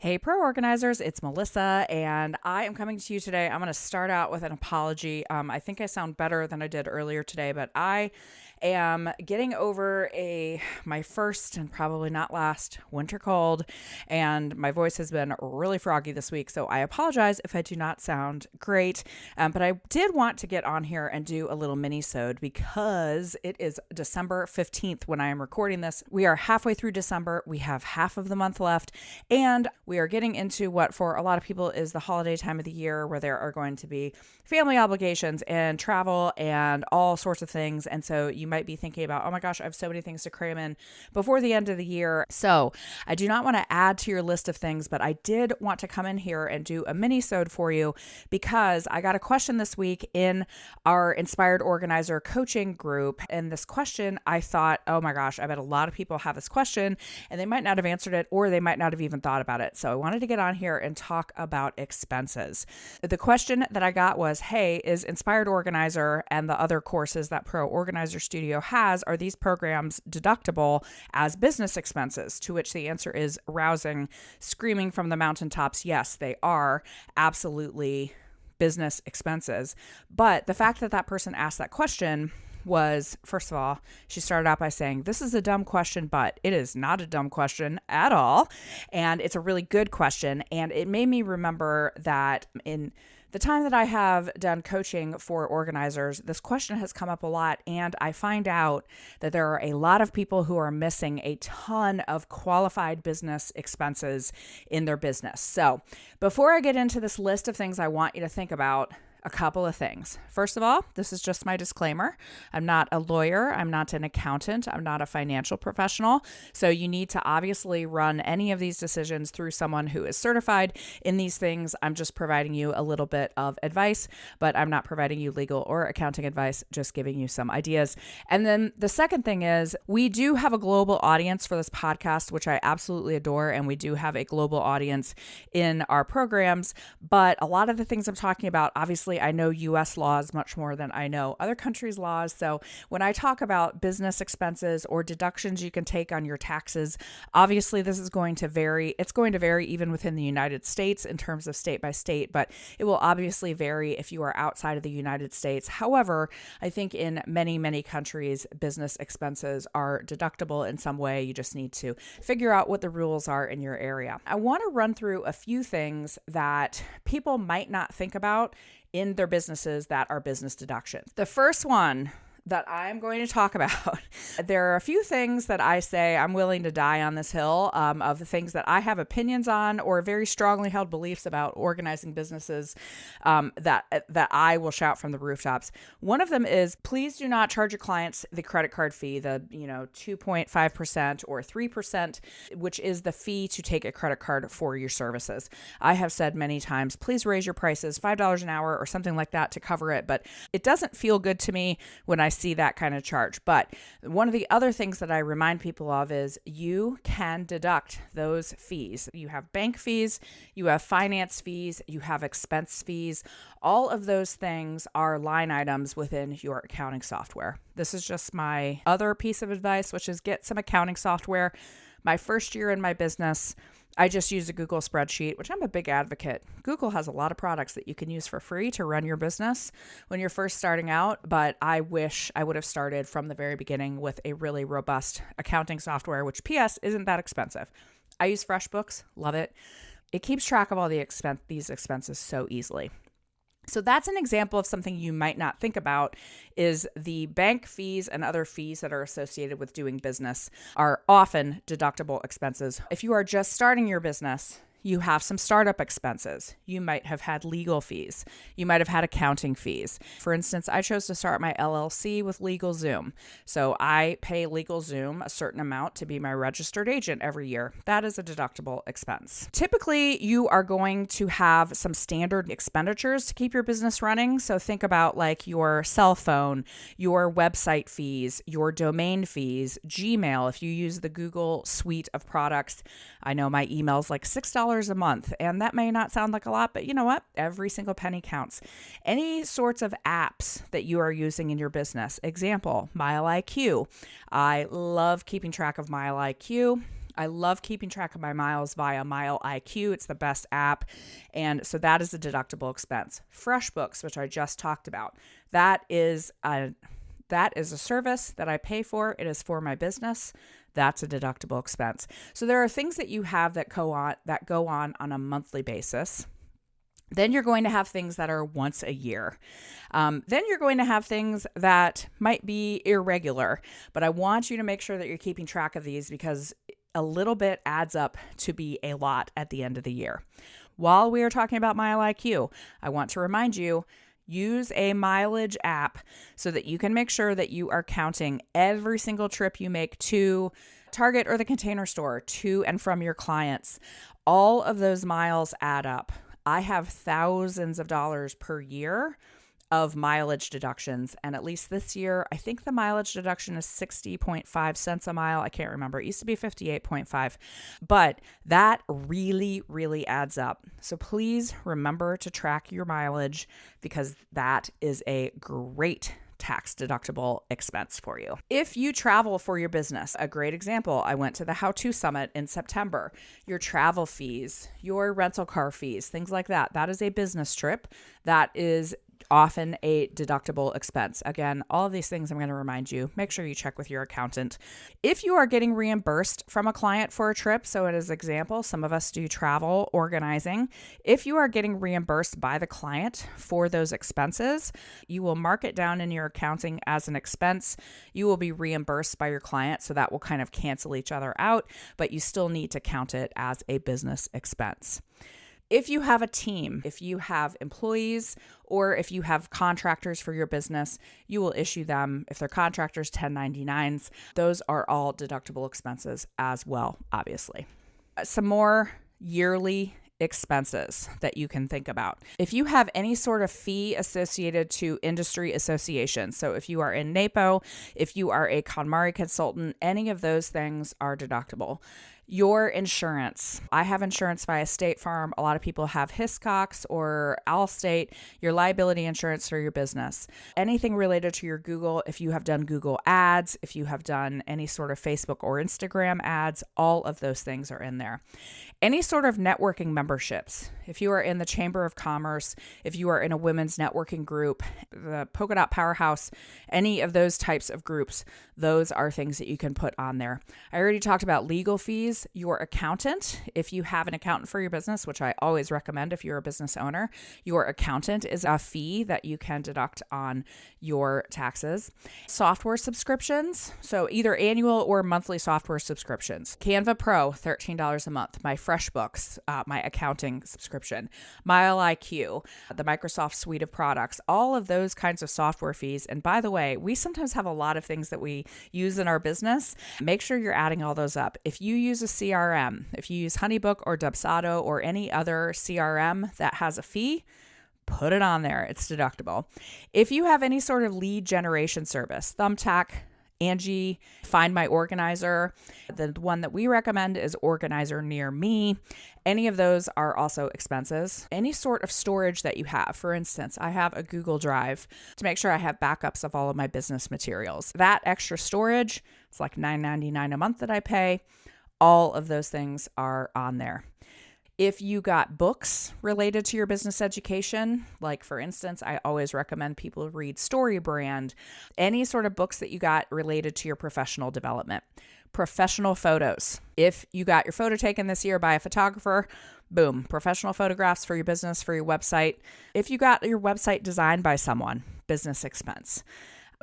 Hey, pro organizers, it's Melissa, and I am coming to you today. I'm going to start out with an apology. I think I sound better than I did earlier today, but I am getting over my first and probably not last winter cold, and my voice has been really froggy this week, so I apologize if I do not sound great. But I did want to get on here and do a little mini-sode because it is December 15th when I am recording this. We are halfway through December. We have half of the month left, and we are getting into what for a lot of people is the holiday time of the year where there are going to be family obligations and travel and all sorts of things. And so you might be thinking about, oh my gosh, I have so many things to cram in before the end of the year. So I do not want to add to your list of things, but I did want to come in here and do a mini-sode for you because I got a question this week in our Inspired Organizer coaching group. And this question, I thought, oh my gosh, I bet a lot of people have this question and they might not have answered it or they might not have even thought about it. So I wanted to get on here and talk about expenses. The question that I got was, hey, is Inspired Organizer and the other courses that Pro Organizer Studio has, are these programs deductible as business expenses? To which the answer is rousing, screaming from the mountaintops. Yes, they are absolutely business expenses. But the fact that that person asked that question was, first of all, she started out by saying, this is a dumb question, but it is not a dumb question at all. And it's a really good question. And it made me remember that in the time that I have done coaching for organizers, this question has come up a lot. And I find out that there are a lot of people who are missing a ton of qualified business expenses in their business. So before I get into this list of things I want you to think about, a couple of things. First of all, this is just my disclaimer. I'm not a lawyer. I'm not an accountant. I'm not a financial professional. So you need to obviously run any of these decisions through someone who is certified in these things. I'm just providing you a little bit of advice, but I'm not providing you legal or accounting advice, just giving you some ideas. And then the second thing is we do have a global audience for this podcast, which I absolutely adore. And we do have a global audience in our programs, but a lot of the things I'm talking about, obviously, I know US laws much more than I know other countries' laws. So when I talk about business expenses or deductions you can take on your taxes, obviously this is going to vary. It's going to vary even within the United States in terms of state by state, but it will obviously vary if you are outside of the United States. However, I think in many, many countries, business expenses are deductible in some way. You just need to figure out what the rules are in your area. I want to run through a few things that people might not think about in their businesses that are business deductions. The first one that I'm going to talk about, there are a few things that I say I'm willing to die on this hill of the things that I have opinions on or very strongly held beliefs about organizing businesses that I will shout from the rooftops. One of them is, please do not charge your clients the credit card fee, the 2.5% or 3%, which is the fee to take a credit card for your services. I have said many times, please raise your prices $5 an hour or something like that to cover it, but it doesn't feel good to me when I see that kind of charge. But one of the other things that I remind people of is you can deduct those fees. You have bank fees, you have finance fees, you have expense fees. All of those things are line items within your accounting software. This is just my other piece of advice, which is get some accounting software. My first year in my business, I just used a Google spreadsheet, which I'm a big advocate. Google has a lot of products that you can use for free to run your business when you're first starting out, but I wish I would have started from the very beginning with a really robust accounting software, which PS isn't that expensive. I use FreshBooks, love it. It keeps track of all these expenses so easily. So that's an example of something you might not think about is the bank fees and other fees that are associated with doing business are often deductible expenses. If you are just starting your business, you have some startup expenses. You might have had legal fees. You might have had accounting fees. For instance, I chose to start my LLC with LegalZoom. So I pay LegalZoom a certain amount to be my registered agent every year. That is a deductible expense. Typically, you are going to have some standard expenditures to keep your business running. So think about like your cell phone, your website fees, your domain fees, Gmail. If you use the Google suite of products, I know my email's like $6 a month, and that may not sound like a lot, but you know what? Every single penny counts. Any sorts of apps that you are using in your business. Example, MileIQ. I love keeping track of MileIQ. I love keeping track of my miles via Mile IQ. It's the best app. And so that is a deductible expense. FreshBooks, which I just talked about, that is a service that I pay for. It is for my business. That's a deductible expense. So there are things that you have that go on a monthly basis. Then you're going to have things that are once a year. Then you're going to have things that might be irregular, but I want you to make sure that you're keeping track of these because a little bit adds up to be a lot at the end of the year. While we are talking about Mile IQ, I want to remind you, use a mileage app so that you can make sure that you are counting every single trip you make to Target or the Container Store, to and from your clients. All of those miles add up. I have thousands of dollars per year of mileage deductions. And at least this year, I think the mileage deduction is 60.5 cents a mile. I can't remember. It used to be 58.5, but that really, really adds up. So please remember to track your mileage because that is a great tax deductible expense for you. If you travel for your business, a great example, I went to the How To Summit in September. Your travel fees, your rental car fees, things like that. That is a business trip. That is often a deductible expense. Again, all of these things I'm going to remind you, make sure you check with your accountant. If you are getting reimbursed from a client for a trip, so as an example, some of us do travel organizing. If you are getting reimbursed by the client for those expenses, you will mark it down in your accounting as an expense. You will be reimbursed by your client, so that will kind of cancel each other out, but you still need to count it as a business expense. If you have a team, if you have employees, or if you have contractors for your business, you will issue them, if they're contractors, 1099s. Those are all deductible expenses as well, obviously. Some more yearly expenses that you can think about. If you have any sort of fee associated to industry associations, so if you are in NAPO, if you are a KonMari consultant, any of those things are deductible. Your insurance. I have insurance via State Farm. A lot of people have Hiscox or Allstate, your liability insurance for your business. Anything related to your Google, if you have done Google ads, if you have done any sort of Facebook or Instagram ads, all of those things are in there. Any sort of networking memberships. If you are in the Chamber of Commerce, if you are in a women's networking group, the Polka Dot Powerhouse, any of those types of groups, those are things that you can put on there. I already talked about legal fees. Your accountant, if you have an accountant for your business, which I always recommend if you're a business owner, your accountant is a fee that you can deduct on your taxes. Software subscriptions, so either annual or monthly software subscriptions. Canva Pro, $13 a month. My FreshBooks, my accounting subscription. Mile IQ, the Microsoft suite of products, all of those kinds of software fees. And by the way, we sometimes have a lot of things that we use in our business. Make sure you're adding all those up. If you use a CRM, if you use HoneyBook or Dubsado or any other CRM that has a fee, put it on there. It's deductible. If you have any sort of lead generation service, Thumbtack, Angie, Find My Organizer. The one that we recommend is Organizer Near Me. Any of those are also expenses. Any sort of storage that you have. For instance, I have a Google Drive to make sure I have backups of all of my business materials. That extra storage, it's like $9.99 a month that I pay. All of those things are on there. If you got books related to your business education, like for instance, I always recommend people read StoryBrand, any sort of books that you got related to your professional development. Professional photos. If you got your photo taken this year by a photographer, boom, professional photographs for your business, for your website. If you got your website designed by someone, business expense.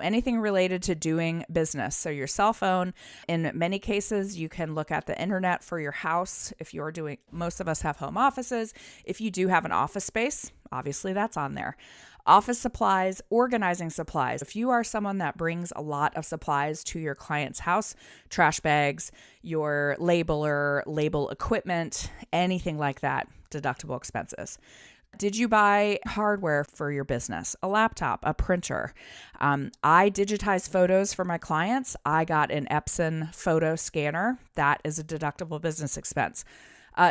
Anything related to doing business. So your cell phone, in many cases, you can look at the internet for your house. If you're doing, most of us have home offices. If you do have an office space, obviously that's on there. Office supplies, organizing supplies. If you are someone that brings a lot of supplies to your client's house, trash bags, your labeler, label equipment, anything like that, deductible expenses. Did you buy hardware for your business? A laptop, a printer? I digitize photos for my clients. I got an Epson photo scanner. That is a deductible business expense.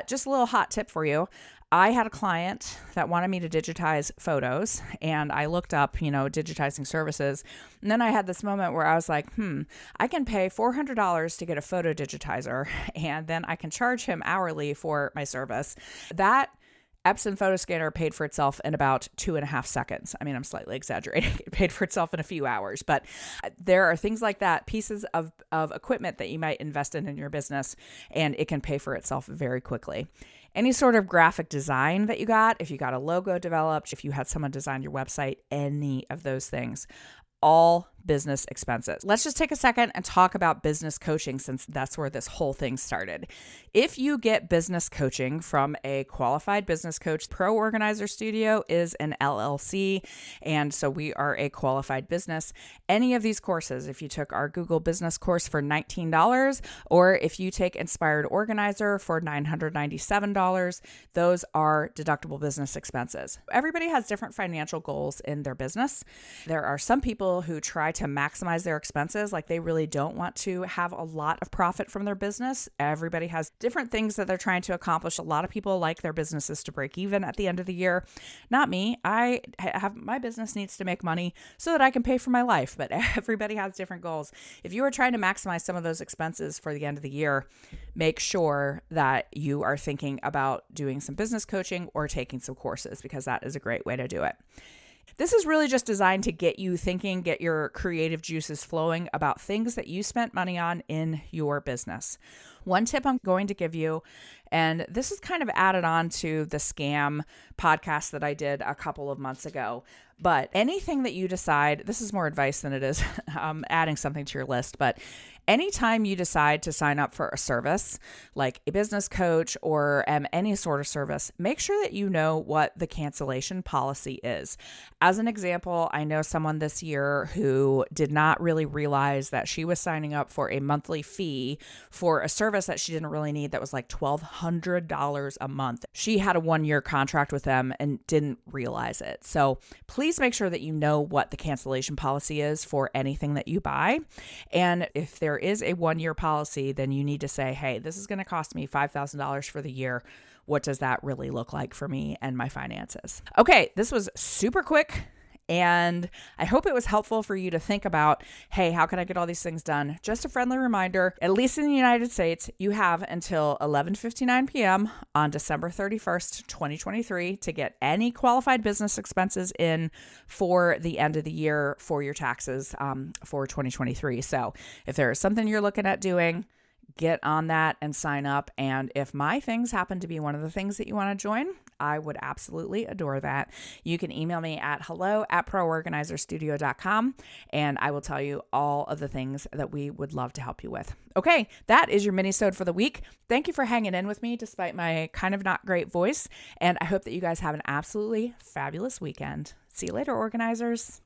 Just a little hot tip for you. I had a client that wanted me to digitize photos, and I looked up, digitizing services. And then I had this moment where I was like, I can pay $400 to get a photo digitizer, and then I can charge him hourly for my service. That Epson photo scanner paid for itself in about 2.5 seconds. I mean, I'm slightly exaggerating. It paid for itself in a few hours, but there are things like that, pieces of equipment that you might invest in your business, and it can pay for itself very quickly. Any sort of graphic design that you got, if you got a logo developed, if you had someone design your website, any of those things, all business expenses. Let's just take a second and talk about business coaching, since that's where this whole thing started. If you get business coaching from a qualified business coach, Pro Organizer Studio is an LLC, and so we are a qualified business. Any of these courses, if you took our Google Business course for $19, or if you take Inspired Organizer for $997, those are deductible business expenses. Everybody has different financial goals in their business. There are some people who try to maximize their expenses, like they really don't want to have a lot of profit from their business. Everybody has different things that they're trying to accomplish. A lot of people like their businesses to break even at the end of the year. Not me. I have, my business needs to make money so that I can pay for my life, but everybody has different goals. If you are trying to maximize some of those expenses for the end of the year, make sure that you are thinking about doing some business coaching or taking some courses, because that is a great way to do it. This is really just designed to get you thinking, get your creative juices flowing about things that you spent money on in your business. One tip I'm going to give you, and this is kind of added on to the scam podcast that I did a couple of months ago, but anything that you decide, this is more advice than it is adding something to your list, but anytime you decide to sign up for a service like a business coach or any sort of service, make sure that you know what the cancellation policy is. As an example, I know someone this year who did not really realize that she was signing up for a monthly fee for a service that she didn't really need that was like $1,200 a month. She had a 1-year contract with them and didn't realize it. So please make sure that you know what the cancellation policy is for anything that you buy. And if there is a 1-year policy, then you need to say, hey, this is going to cost me $5,000 for the year. What does that really look like for me and my finances? Okay, this was super quick, and I hope it was helpful for you to think about, hey, how can I get all these things done? Just a friendly reminder, at least in the United States, you have until 11:59 p.m. on December 31st, 2023 to get any qualified business expenses in for the end of the year for your taxes for 2023. So if there is something you're looking at doing, get on that and sign up. And if my things happen to be one of the things that you want to join, I would absolutely adore that. You can email me at hello@proorganizerstudio.com, and I will tell you all of the things that we would love to help you with. Okay, that is your mini-sode for the week. Thank you for hanging in with me despite my kind of not great voice, and I hope that you guys have an absolutely fabulous weekend. See you later, organizers.